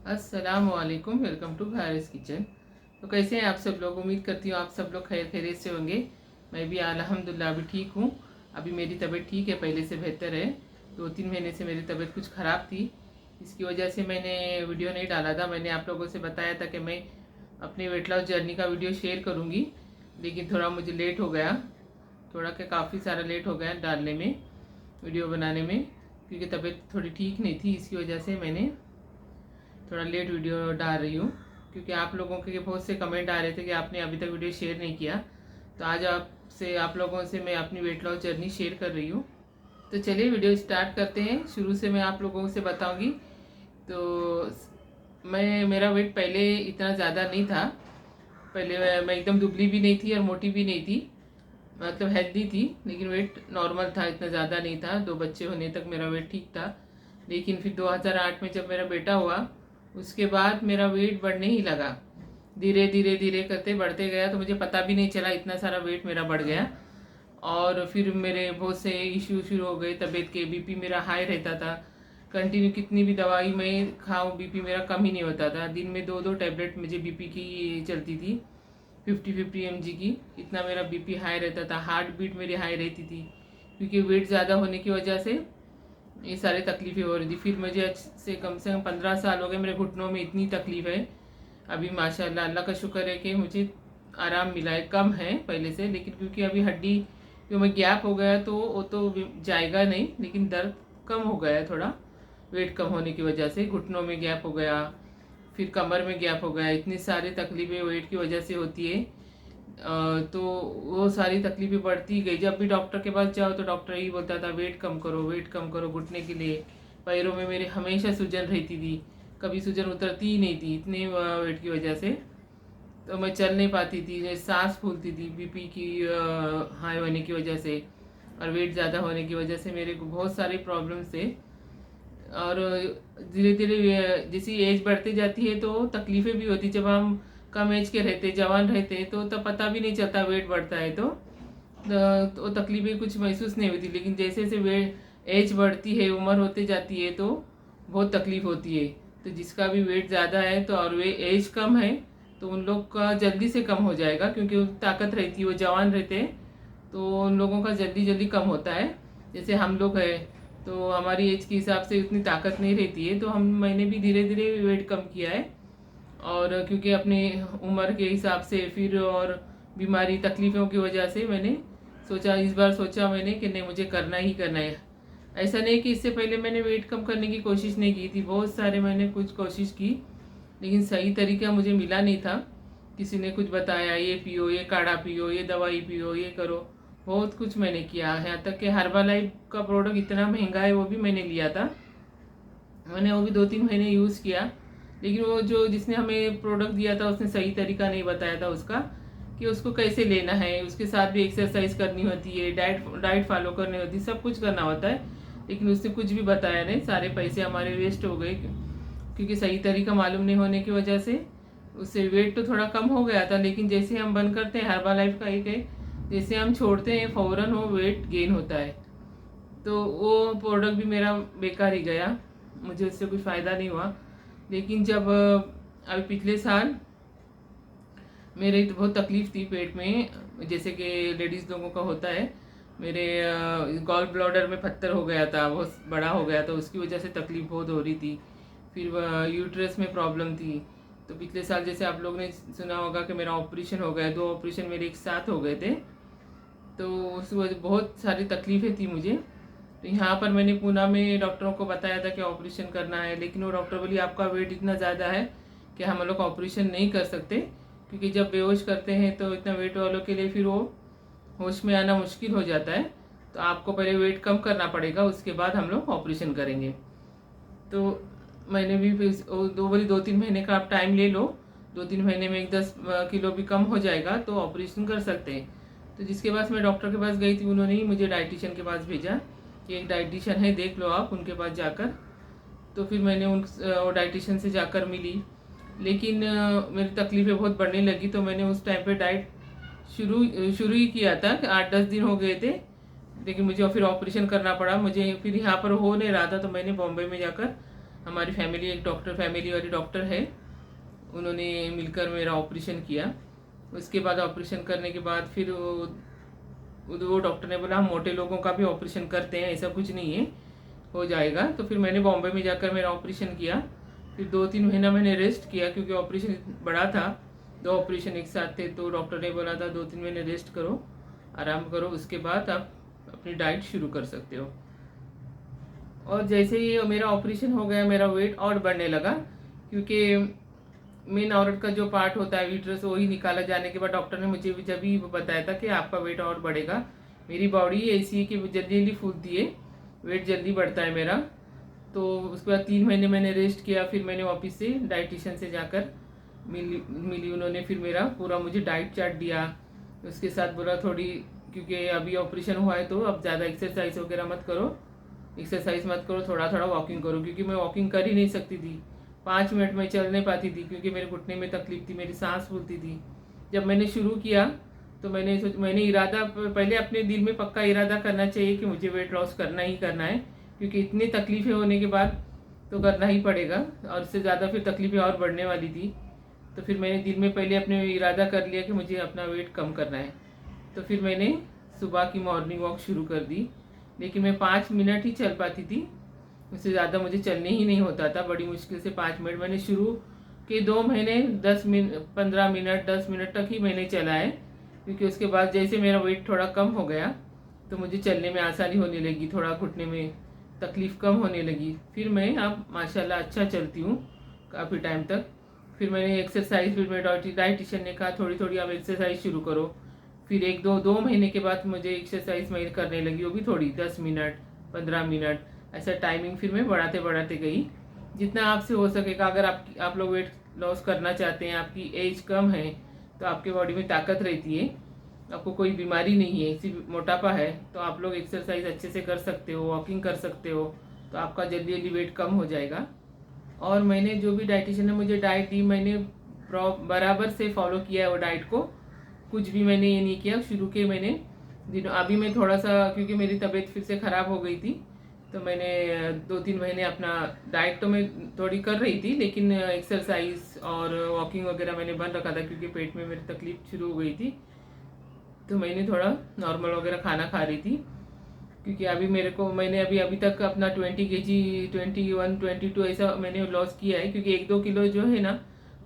अस्सलाम वालेकुम, welcome to Bharat kitchen. तो कैसे हैं आप सब लोग? उम्मीद करती हूँ आप सब लोग खैर खैरियत से होंगे। मैं भी अल्हम्दुलिल्लाह अभी ठीक हूँ। अभी मेरी तबीयत ठीक है, पहले से बेहतर है। 2-3 महीने से मेरी तबीयत कुछ ख़राब थी, इसकी वजह से मैंने वीडियो नहीं डाला था। मैंने आप लोगों से बताया था कि मैं अपनी वेट लॉस जर्नी का वीडियो शेयर करूँगी, लेकिन थोड़ा मुझे लेट हो गया। थोड़ा क्या, काफ़ी सारा लेट हो गया डालने में, वीडियो बनाने में, क्योंकि तबीयत थोड़ी ठीक नहीं थी। इसकी वजह से मैंने थोड़ा लेट वीडियो डाल रही हूँ, क्योंकि आप लोगों के बहुत से कमेंट आ रहे थे कि आपने अभी तक वीडियो शेयर नहीं किया। तो आज आप लोगों से मैं अपनी वेट लॉस जर्नी शेयर कर रही हूँ। तो चलिए वीडियो स्टार्ट करते हैं। शुरू से मैं आप लोगों से बताऊँगी। तो मेरा वेट पहले इतना ज़्यादा नहीं था। पहले मैं एकदम दुबली भी नहीं थी और मोटी भी नहीं थी, मतलब हेल्दी थी, लेकिन वेट नॉर्मल था, इतना ज़्यादा नहीं था। 2 बच्चे होने तक मेरा वेट ठीक था। लेकिन फिर 2008 में जब मेरा बेटा हुआ, उसके बाद मेरा वेट बढ़ने ही लगा। धीरे धीरे धीरे करते बढ़ते गया, तो मुझे पता भी नहीं चला इतना सारा वेट मेरा बढ़ गया। और फिर मेरे बहुत से इश्यू शुरू हो गए तबीयत के। बीपी मेरा हाई रहता था, कंटिन्यू कितनी भी दवाई मैं खाऊं बीपी मेरा कम ही नहीं होता था। दिन में 2-2 टैबलेट मुझे बीपी की चलती थी, 50-50 mg की। इतना मेरा बीपी हाई रहता था, हार्ट बीट मेरी हाई रहती थी, क्योंकि वेट ज़्यादा होने की वजह से ये सारी तकलीफ़ें हो रही थी। फिर मुझे आज से कम 15 साल हो गए, मेरे घुटनों में इतनी तकलीफ़ है। अभी माशाल्लाह अल्लाह का शुक्र है कि मुझे आराम मिला है, कम है पहले से। लेकिन क्योंकि अभी हड्डी जो में गैप हो गया, तो वो तो जाएगा नहीं, लेकिन दर्द कम हो गया है थोड़ा, वेट कम होने की वजह से। घुटनों में गैप हो गया, फिर कमर में गैप हो गया। इतनी सारी तकलीफ़ें वेट की वजह से होती है। तो वो सारी तकलीफ़ें बढ़ती गई। जब भी डॉक्टर के पास जाओ तो डॉक्टर यही बोलता था, वेट कम करो, वेट कम करो। घुटने के लिए, पैरों में मेरे हमेशा सूजन रहती थी, कभी सूजन उतरती ही नहीं थी इतने वेट की वजह से। तो मैं चल नहीं पाती थी, सांस फूलती थी बीपी की हाई होने की वजह से, और वेट ज़्यादा होने की वजह से मेरे को बहुत सारे प्रॉब्लम्स थे। और धीरे धीरे जैसी एज बढ़ती जाती है तो तकलीफ़ें भी होती। जब हम कम एज के रहते, जवान रहते, तो तब पता भी नहीं चलता वेट बढ़ता है, तो तकलीफ़ें कुछ महसूस नहीं होती। लेकिन जैसे जैसे वेट एज बढ़ती है, उम्र होते जाती है, तो बहुत तकलीफ़ होती है। तो जिसका भी वेट ज़्यादा है तो और वे एज कम है, तो उन लोग का जल्दी से कम हो जाएगा, क्योंकि उनकी ताकत रहती है, वो जवान रहते हैं, तो उन लोगों का जल्दी जल्दी कम होता है। जैसे हम लोग हैं, तो हमारी एज के हिसाब से उतनी ताकत नहीं रहती है, तो मैंने भी धीरे धीरे वेट कम किया है। और क्योंकि अपने उम्र के हिसाब से, फिर और बीमारी तकलीफ़ों की वजह से मैंने सोचा, इस बार सोचा मैंने कि नहीं, मुझे करना ही करना है। ऐसा नहीं कि इससे पहले मैंने वेट कम करने की कोशिश नहीं की थी, बहुत सारे मैंने कुछ कोशिश की, लेकिन सही तरीका मुझे मिला नहीं था। किसी ने कुछ बताया, ये पियो, ये काढ़ा पियो, ये दवाई पियो, ये करो, बहुत कुछ मैंने किया। यहाँ तक कि हर्बालाइफ का प्रोडक्ट इतना महंगा है, वो भी मैंने लिया था। मैंने वो भी 2-3 महीने यूज़ किया, लेकिन वो जो जिसने हमें प्रोडक्ट दिया था, उसने सही तरीका नहीं बताया था उसका, कि उसको कैसे लेना है। उसके साथ भी एक्सरसाइज करनी होती है, डाइट फॉलो करनी होती है, सब कुछ करना होता है, लेकिन उसने कुछ भी बताया नहीं। सारे पैसे हमारे वेस्ट हो गए, क्योंकि सही तरीका मालूम नहीं होने की वजह से। उससे वेट तो थोड़ा कम हो गया था, लेकिन जैसे हम बंद करते हैं, हर्बा लाइफ का एक है, जैसे हम छोड़ते हैं फ़ौरन वो वेट गेन होता है। तो वो प्रोडक्ट भी मेरा बेकार ही गया, मुझे उससे कुछ फ़ायदा नहीं हुआ। लेकिन जब अभी पिछले साल मेरे तो बहुत तकलीफ़ थी पेट में, जैसे कि लेडीज़ लोगों का होता है। मेरे गॉल ब्लैडर में पत्थर हो गया था, बहुत बड़ा हो गया था, उसकी वजह से तकलीफ़ बहुत हो रही थी। फिर यूट्रस में प्रॉब्लम थी। तो पिछले साल जैसे आप लोग ने सुना होगा कि मेरा ऑपरेशन हो गया, 2 ऑपरेशन मेरे एक साथ हो गए थे। तो उस वजह बहुत सारी तकलीफ़ें थी मुझे। तो यहाँ पर मैंने पूना में डॉक्टरों को बताया था कि ऑपरेशन करना है, लेकिन वो डॉक्टर बोली, आपका वेट इतना ज़्यादा है कि हम लोग ऑपरेशन नहीं कर सकते, क्योंकि जब बेहोश करते हैं तो इतना वेट वालों के लिए फिर वो होश में आना मुश्किल हो जाता है। तो आपको पहले वेट कम करना पड़ेगा, उसके बाद हम लोग ऑपरेशन करेंगे। तो मैंने भी फिर 2-3 महीने का आप टाइम ले लो, 2-3 महीने में 10 किलो भी कम हो जाएगा तो ऑपरेशन कर सकते हैं। तो जिसके पास मैं डॉक्टर के पास गई थी, उन्होंने ही मुझे डाइटिशियन के पास भेजा कि एक डाइटिशियन है, देख लो आप उनके पास जाकर। तो फिर मैंने वो डाइटिशियन से जाकर मिली, लेकिन मेरी तकलीफ़ें बहुत बढ़ने लगी। तो मैंने उस टाइम पे डाइट शुरू ही किया था, 8-10 दिन हो गए थे, लेकिन मुझे फिर ऑपरेशन करना पड़ा। मुझे फिर यहाँ पर हो नहीं रहा था, तो मैंने बॉम्बे में जाकर हमारी फैमिली एक फैमिली वाली डॉक्टर है, उन्होंने मिलकर मेरा ऑपरेशन किया। उसके बाद ऑपरेशन करने के बाद फिर वो डॉक्टर ने बोला हम मोटे लोगों का भी ऑपरेशन करते हैं, ऐसा कुछ नहीं है, हो जाएगा। तो फिर मैंने बॉम्बे में जाकर मेरा ऑपरेशन किया। फिर 2-3 महीना मैंने रेस्ट किया क्योंकि ऑपरेशन बड़ा था, 2 ऑपरेशन एक साथ थे। तो डॉक्टर ने बोला था 2-3 महीने रेस्ट करो, आराम करो, उसके बाद आप अपनी डाइट शुरू कर सकते हो। और जैसे ही मेरा ऑपरेशन हो गया मेरा वेट और बढ़ने लगा, क्योंकि मेन औरत का जो पार्ट होता है यूट्रस, वही निकाला जाने के बाद डॉक्टर ने मुझे जब भी बताया था कि आपका वेट और बढ़ेगा। मेरी बॉडी ऐसी है कि जल्दी जल्दी फूलती है, वेट जल्दी बढ़ता है मेरा। तो उसके बाद 3 महीने मैंने रेस्ट किया। फिर मैंने वापस से डाइटिशियन से जाकर मिली उन्होंने फिर मेरा पूरा मुझे डाइट चार्ट दिया। उसके साथ बोला थोड़ी, क्योंकि अभी ऑपरेशन हुआ है तो अब ज़्यादा एक्सरसाइज वगैरह मत करो, थोड़ा थोड़ा वॉकिंग करो, क्योंकि मैं वॉकिंग कर ही नहीं सकती थी। 5 मिनट में चल नहीं पाती थी क्योंकि मेरे घुटने में तकलीफ थी, मेरी सांस फूलती थी। जब मैंने शुरू किया तो मैंने इरादा, पहले अपने दिल में पक्का इरादा करना चाहिए कि मुझे वेट लॉस करना ही करना है, क्योंकि इतनी तकलीफ़ें होने के बाद तो करना ही पड़ेगा, और इससे ज़्यादा फिर तकलीफ़ें और बढ़ने वाली थी। तो फिर मैंने दिल में पहले अपने इरादा कर लिया कि मुझे अपना वेट कम करना है। तो फिर मैंने सुबह की मॉर्निंग वॉक शुरू कर दी, लेकिन मैं 5 मिनट ही चल पाती थी, उससे ज़्यादा मुझे चलने ही नहीं होता था। बड़ी मुश्किल से 5 मिनट, मैंने शुरू के 2 महीने 15 मिनट 10 मिनट तक ही मैंने चला है, क्योंकि उसके बाद जैसे मेरा वेट थोड़ा कम हो गया तो मुझे चलने में आसानी होने लगी, थोड़ा घुटने में तकलीफ़ कम होने लगी। फिर मैं अब माशाल्लाह अच्छा चलती हूँ काफ़ी टाइम तक। फिर मैंने एक्सरसाइज, फिर मेरे डाइटिशियन ने कहा थोड़ी थोड़ी आप एक्सरसाइज शुरू करो। फिर 1-2 महीने के बाद मुझे एक्सरसाइज मैं करने लगी, वो भी थोड़ी 10 मिनट 15 मिनट ऐसा टाइमिंग फिर मैं बढ़ाते बढ़ाते गई, जितना आपसे हो सकेगा। अगर आप लोग वेट लॉस करना चाहते हैं, आपकी एज कम है, तो आपके बॉडी में ताकत रहती है, आपको कोई बीमारी नहीं है, सिर्फ मोटापा है, तो आप लोग एक्सरसाइज अच्छे से कर सकते हो, वॉकिंग कर सकते हो, तो आपका जल्दी जल्दी वेट कम हो जाएगा। और मैंने जो भी डाइटिशियन ने मुझे डाइट दी, मैंने बराबर से फॉलो किया है वो डाइट को, कुछ भी मैंने ये नहीं किया। शुरू के मैंने दिनों, अभी मैं थोड़ा सा, क्योंकि मेरी तबीयत फिर से ख़राब हो गई थी, तो मैंने 2-3 महीने अपना डाइट तो मैं थोड़ी कर रही थी, लेकिन एक्सरसाइज और वॉकिंग वगैरह मैंने बंद रखा था, क्योंकि पेट में मेरी तकलीफ शुरू हो गई थी। तो मैंने थोड़ा नॉर्मल वगैरह खाना खा रही थी, क्योंकि मैंने अभी तक अपना 20 kg 21 22 ऐसा मैंने लॉस किया है, क्योंकि 1-2 किलो जो है ना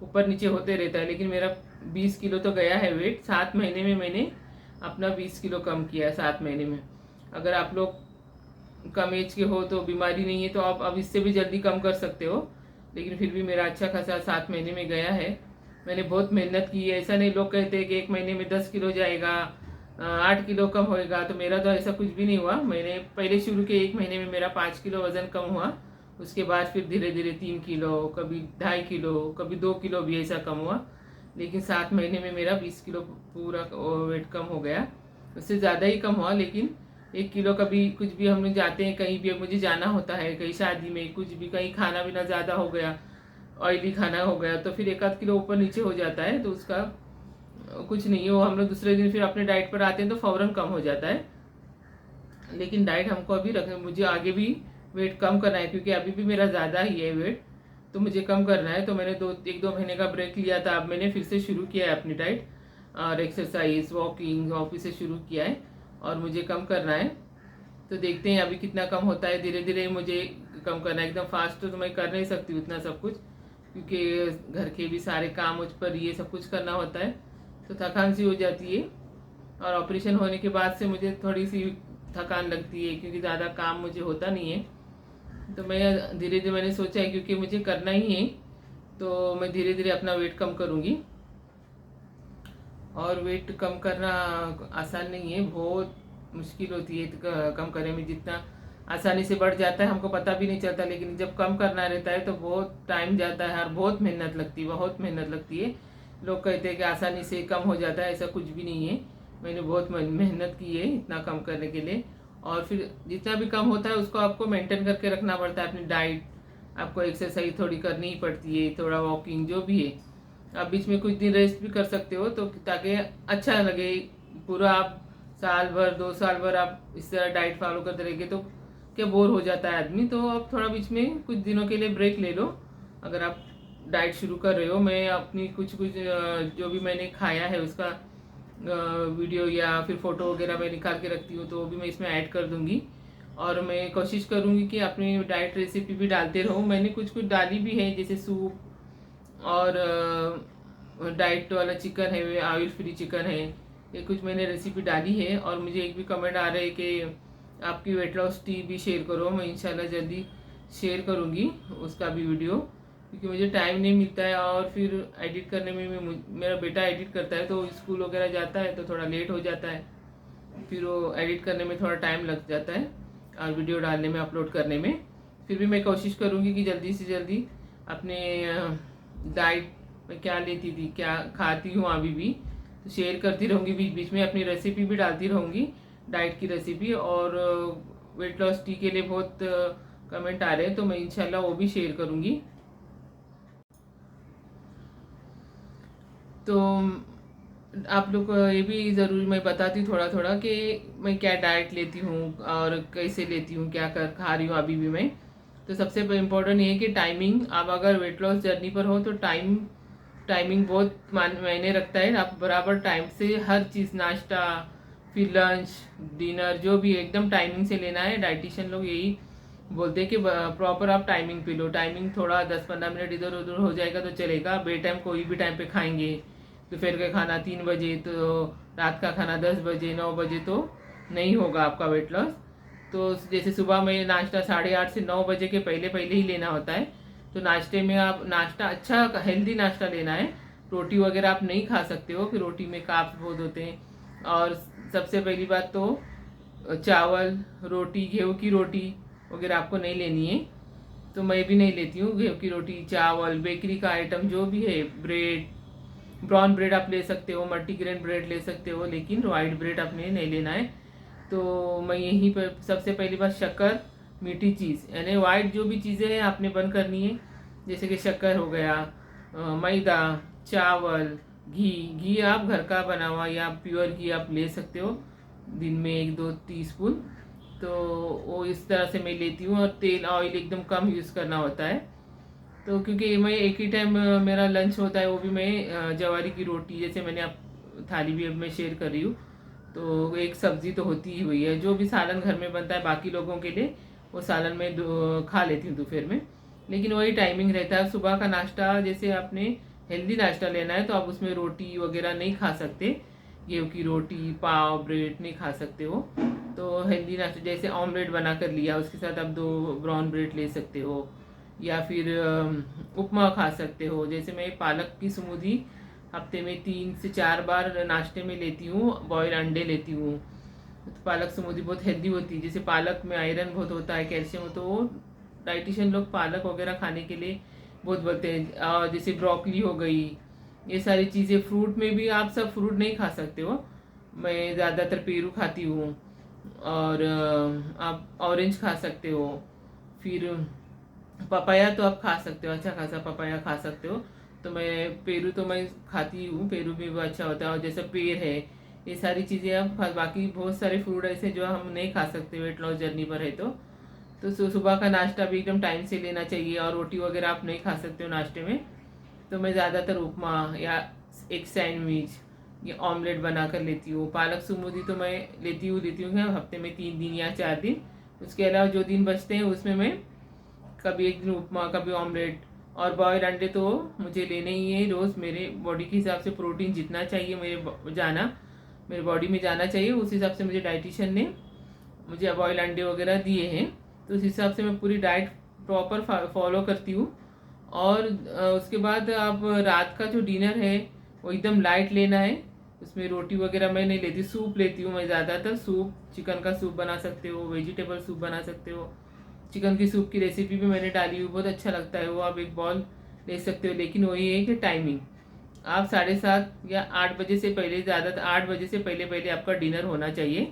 ऊपर नीचे होते रहता है, लेकिन मेरा 20 किलो तो गया है वेट। 7 महीने में मैंने अपना 20 किलो कम किया है, 7 महीने में। अगर आप लोग कम एज के हो तो बीमारी नहीं है तो आप अब इससे भी जल्दी कम कर सकते हो, लेकिन फिर भी मेरा अच्छा खासा 7 महीने में गया है। मैंने बहुत मेहनत की है, ऐसा नहीं लोग कहते हैं कि 1 महीने में 10 किलो जाएगा, 8 किलो कम होएगा, तो मेरा तो ऐसा कुछ भी नहीं हुआ। मैंने पहले शुरू के 1 महीने में मेरा 5 किलो वज़न कम हुआ, उसके बाद फिर धीरे धीरे 3 किलो, कभी 2.5 किलो, कभी 2 किलो भी ऐसा कम हुआ, लेकिन 7 महीने में मेरा 20 किलो पूरा वेट कम हो गया। उससे ज़्यादा ही कम हुआ, लेकिन 1 किलो, कभी कुछ भी हम लोग जाते हैं कहीं भी, मुझे जाना होता है कहीं शादी में, कुछ भी कहीं खाना पीना ज़्यादा हो गया, ऑयली खाना हो गया, तो फिर 1-8 किलो ऊपर नीचे हो जाता है, तो उसका कुछ नहीं है, वो हम लोग दूसरे दिन फिर अपने डाइट पर आते हैं तो फ़ौरन कम हो जाता है। लेकिन डाइट हमको अभी मुझे आगे भी वेट कम करना है, क्योंकि अभी भी मेरा ज़्यादा ही है वेट, तो मुझे कम करना है। तो मैंने 1-2 महीने का ब्रेक लिया था, अब मैंने फिर से शुरू किया है अपनी डाइट, और एक्सरसाइज वॉकिंग ऑफिस से शुरू किया है, और मुझे कम करना है। तो देखते हैं अभी कितना कम होता है, धीरे धीरे मुझे कम करना है। एकदम फास्ट तो मैं कर नहीं सकती उतना सब कुछ, क्योंकि घर के भी सारे काम मुझ पर ये सब कुछ करना होता है, तो थकान सी हो जाती है। और ऑपरेशन होने के बाद से मुझे थोड़ी सी थकान लगती है, क्योंकि ज़्यादा काम मुझे होता नहीं है। तो मैं धीरे धीरे मैंने सोचा है, क्योंकि मुझे करना ही है, तो मैं धीरे धीरे अपना वेट कम करूँगी। और वेट कम करना आसान नहीं है, बहुत मुश्किल होती है कम करने में। जितना आसानी से बढ़ जाता है हमको पता भी नहीं चलता, लेकिन जब कम करना रहता है तो बहुत टाइम जाता है और बहुत मेहनत लगती है। लोग कहते हैं कि आसानी से कम हो जाता है, ऐसा कुछ भी नहीं है। मैंने बहुत मेहनत की है इतना कम करने के लिए। और फिर जितना भी कम होता है उसको आपको मेंटेन करके रखना पड़ता है, अपनी डाइट, आपको एक्सरसाइज थोड़ी करनी ही पड़ती है, थोड़ा वॉकिंग जो भी है। आप बीच में कुछ दिन रेस्ट भी कर सकते हो, तो ताकि अच्छा लगे। पूरा आप साल भर 2 साल भर आप इस तरह डाइट फॉलो करते रहेंगे तो क्या बोर हो जाता है आदमी। तो अब थोड़ा बीच में कुछ दिनों के लिए ब्रेक ले लो अगर आप डाइट शुरू कर रहे हो। मैं अपनी कुछ जो भी मैंने खाया है उसका वीडियो या फिर फ़ोटो वगैरह मैं निकाल के रखती हूँ, तो वो भी मैं इसमें ऐड कर दूँगी। और मैं कोशिश करूँगी कि अपनी डाइट रेसिपी भी डालते रहूँ। मैंने कुछ डाली भी है, जैसे सूप और डाइट वाला चिकन है, ऑयल फ्री चिकन है, ये कुछ मैंने रेसिपी डाली है। और मुझे एक भी कमेंट आ रहा है कि आपकी वेट लॉस टी भी शेयर करो। मैं इंशाल्लाह जल्दी शेयर करूँगी उसका भी वीडियो, क्योंकि मुझे टाइम नहीं मिलता है और फिर एडिट करने में मेरा बेटा एडिट करता है तो स्कूल वगैरह जाता है तो थोड़ा लेट हो जाता है, फिर वो एडिट करने में थोड़ा टाइम लग जाता है और वीडियो डालने में, अपलोड करने में। फिर भी मैं कोशिश करूँगी कि जल्दी से जल्दी अपने डाइट में क्या लेती थी, क्या खाती हूँ अभी भी, तो शेयर करती रहूँगी। बीच बीच में अपनी रेसिपी भी डालती रहूँगी, डाइट की रेसिपी। और वेट लॉस टी के लिए बहुत कमेंट आ रहे हैं, तो मैं इंशाल्लाह वो भी शेयर करूँगी। तो आप लोग को ये भी ज़रूर मैं बताती थोड़ा थोड़ा कि मैं क्या डाइट लेती हूँ और कैसे लेती हूँ, क्या कर खा रही हूँ अभी भी मैं। तो सबसे इम्पोर्टेंट ये है कि टाइमिंग। आप अगर वेट लॉस जर्नी पर हो तो टाइमिंग बहुत मायने रखता है। आप बराबर टाइम से हर चीज़, नाश्ता फिर लंच डिनर जो भी एकदम टाइमिंग से लेना है। डाइटिशियन लोग यही बोलते हैं कि प्रॉपर आप टाइमिंग पे लो। टाइमिंग थोड़ा 10-15 मिनट इधर उधर हो जाएगा तो चलेगा। बे टाइम कोई भी टाइम पे खाएंगे, दोपहर का खाना 3 बजे तो रात का खाना 10 बजे 9 बजे तो नहीं होगा आपका वेट लॉस। तो जैसे सुबह में नाश्ता 8:30 से 9 बजे के पहले पहले ही लेना होता है। तो नाश्ते में आप नाश्ता अच्छा हेल्दी नाश्ता लेना है। रोटी वगैरह आप नहीं खा सकते हो, फिर रोटी में कार्ब्स बहुत होते हैं। और सबसे पहली बात तो चावल रोटी, गेहूँ की रोटी वगैरह आपको नहीं लेनी है। तो मैं भी नहीं लेती हूँ गेहूँ की रोटी, चावल, बेकरी का आइटम जो भी है, ब्रेड, ब्राउन ब्रेड आप ले सकते हो, मल्टीग्रेन ब्रेड ले सकते हो, लेकिन वाइट ब्रेड आपने नहीं लेना है। तो मैं यहीं पर सबसे पहली बात शक्कर, मीठी चीज़ यानी वाइट जो भी चीज़ें हैं आपने बंद करनी है। जैसे कि शक्कर हो गया, मैदा, चावल, घी आप घर का बना हुआ या प्योर घी आप ले सकते हो, दिन में 1-2 टीस्पून। तो वो इस तरह से मैं लेती हूँ। और तेल ऑयल एकदम कम यूज़ करना होता है। तो क्योंकि मैं एक ही टाइम मेरा लंच होता है, वो भी मैं जवारी की रोटी, जैसे मैंने आप थाली भी अब मैं शेयर कर रही हूँ, तो एक सब्जी तो होती ही हुई है। जो भी सालन घर में बनता है बाकी लोगों के लिए, वो सालन में खा लेती हूँ दोपहर में। लेकिन वही टाइमिंग रहता है। सुबह का नाश्ता जैसे आपने हेल्दी नाश्ता लेना है तो आप उसमें रोटी वगैरह नहीं खा सकते, गेहूँ की रोटी, पाव, ब्रेड नहीं खा सकते हो। तो हेल्दी नाश्ता जैसे ऑमलेट बना कर लिया, उसके साथ आप 2 ब्राउन ब्रेड ले सकते हो, या फिर उपमा खा सकते हो। जैसे मैं पालक की स्मूदी हफ्ते में 3 से 4 बार नाश्ते में लेती हूँ, बॉयल अंडे लेती हूँ। तो पालक स्मूदी बहुत हेल्दी होती है। जैसे पालक में आयरन बहुत होता है, कैल्शियम, तो वो डाइटिशियन लोग पालक वगैरह खाने के लिए बहुत बोलते हैं। और जैसे ब्रोकली हो गई, ये सारी चीज़ें। फ्रूट में भी आप सब फ्रूट नहीं खा सकते हो। मैं ज़्यादातर पेरू खाती हूँ, और आप ऑरेंज खा सकते हो। फिर पपाया तो आप खा सकते हो, अच्छा खासा पपाया खा सकते हो। तो मैं पेरू तो मैं खाती हूँ, पेरू भी वो अच्छा होता है। और जैसे पेड़ है, ये सारी चीज़ें आप खा। बाकी बहुत सारे फ्रूट ऐसे जो हम नहीं खा सकते वेट लॉस जर्नी पर है तो सुबह का नाश्ता भी एकदम टाइम से लेना चाहिए। और रोटी वगैरह आप नहीं खा सकते हो नाश्ते में। तो मैं ज़्यादातर उपमा या एक सैंडविच या ऑमलेट बना कर लेती हूँ। पालक स्मूदी तो मैं लेती हूँ हफ्ते में 3 दिन या 4 दिन। उसके अलावा जो दिन बचते हैं उसमें मैं कभी एक दिन उपमा, कभी ऑमलेट। और बॉयल अंडे तो मुझे लेने ही है रोज़। मेरे बॉडी के हिसाब से प्रोटीन जितना चाहिए मेरे बॉडी में जाना चाहिए, उस हिसाब से मुझे डाइटिशियन ने मुझे बॉयल अंडे वगैरह दिए हैं। तो उस हिसाब से मैं पूरी डाइट प्रॉपर फॉलो करती हूँ। और उसके बाद आप रात का जो डिनर है वो एकदम लाइट लेना है। उसमें रोटी वगैरह मैं नहीं लेती, सूप लेती हूँ मैं ज़्यादातर। सूप, चिकन का सूप बना सकते हो, वेजिटेबल सूप बना सकते हो। चिकन की सूप की रेसिपी भी मैंने डाली हुई, बहुत अच्छा लगता है वो। आप एक बॉल ले सकते हो, लेकिन वही है कि टाइमिंग आप 7:30 या 8 बजे से पहले, ज़्यादातर 8 बजे से पहले पहले आपका डिनर होना चाहिए,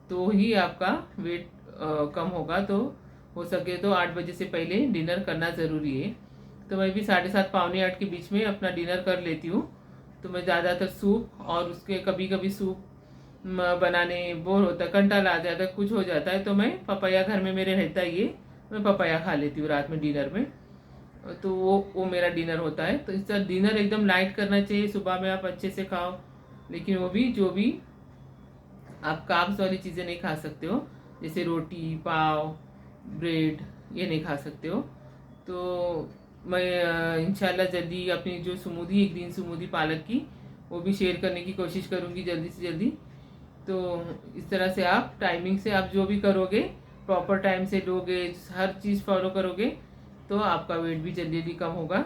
तो ही आपका वेट कम होगा। तो हो सके तो 8 बजे से पहले डिनर करना ज़रूरी है। तो मैं भी 7:30 पौने 8 के बीच में अपना डिनर कर लेती हूँ। तो मैं ज़्यादातर सूप, और उसके कभी कभी सूप बनाने बोर होता, कंटाला आ जाता, कुछ हो जाता है, तो मैं पपाया घर में मेरे रहता ही है, मैं पपाया खा लेती हूँ रात में डिनर में। तो वो मेरा डिनर होता है। तो इस तरह डिनर एकदम लाइट करना चाहिए, सुबह में आप अच्छे से खाओ, लेकिन वो भी जो भी आप कार्ब्स वाली चीज़ें नहीं खा सकते हो, जैसे रोटी पाव ब्रेड, ये नहीं खा सकते हो। तो मैं इंशाल्लाह जल्दी अपनी जो स्मूदी, एक दिन स्मूदी पालक की, वो भी शेयर करने की कोशिश करूँगी जल्दी से जल्दी। तो इस तरह से आप टाइमिंग से आप जो भी करोगे, प्रॉपर टाइम से लोगे, हर चीज़ फॉलो करोगे, तो आपका वेट भी जल्दी जल्दी कम होगा।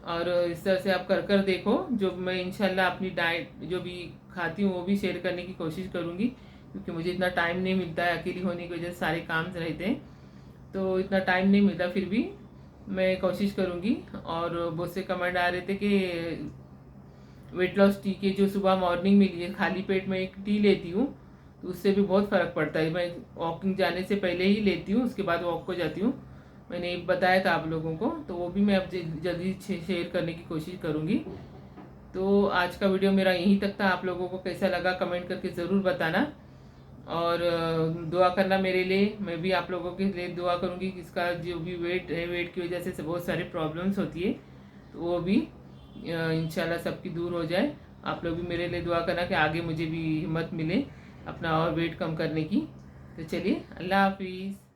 और इस तरह से आप कर कर देखो। जो मैं इंशाल्लाह अपनी डाइट जो भी खाती हूँ वो भी शेयर करने की कोशिश करूँगी, क्योंकि मुझे इतना टाइम नहीं मिलता है, अकेली होने की वजह से सारे काम रहते हैं, तो इतना टाइम नहीं मिलता, फिर भी मैं कोशिश करूँगी। और बहुत से कमेंट आ रहे थे कि वेट लॉस टी के जो सुबह मॉर्निंग में लिए, खाली पेट में एक टी लेती हूँ, तो उससे भी बहुत फ़र्क पड़ता है। मैं वॉकिंग जाने से पहले ही लेती हूँ, उसके बाद वॉक को जाती हूँ। मैंने बताया था आप लोगों को, तो वो भी मैं अब जल्दी शेयर करने की कोशिश करूँगी। तो आज का वीडियो मेरा यहीं तक था। आप लोगों को कैसा लगा कमेंट करके ज़रूर बताना, और दुआ करना मेरे लिए। मैं भी आप लोगों के लिए दुआ करूँगी कि इसका जो भी वेट है, वेट की वजह से बहुत सारे प्रॉब्लम्स होती है, तो वो भी इंशाल्लाह सबकी दूर हो जाए। आप लोग भी मेरे लिए दुआ करना कि आगे मुझे भी हिम्मत मिले अपना और वेट कम करने की। तो चलिए, अल्लाह हाफिज़।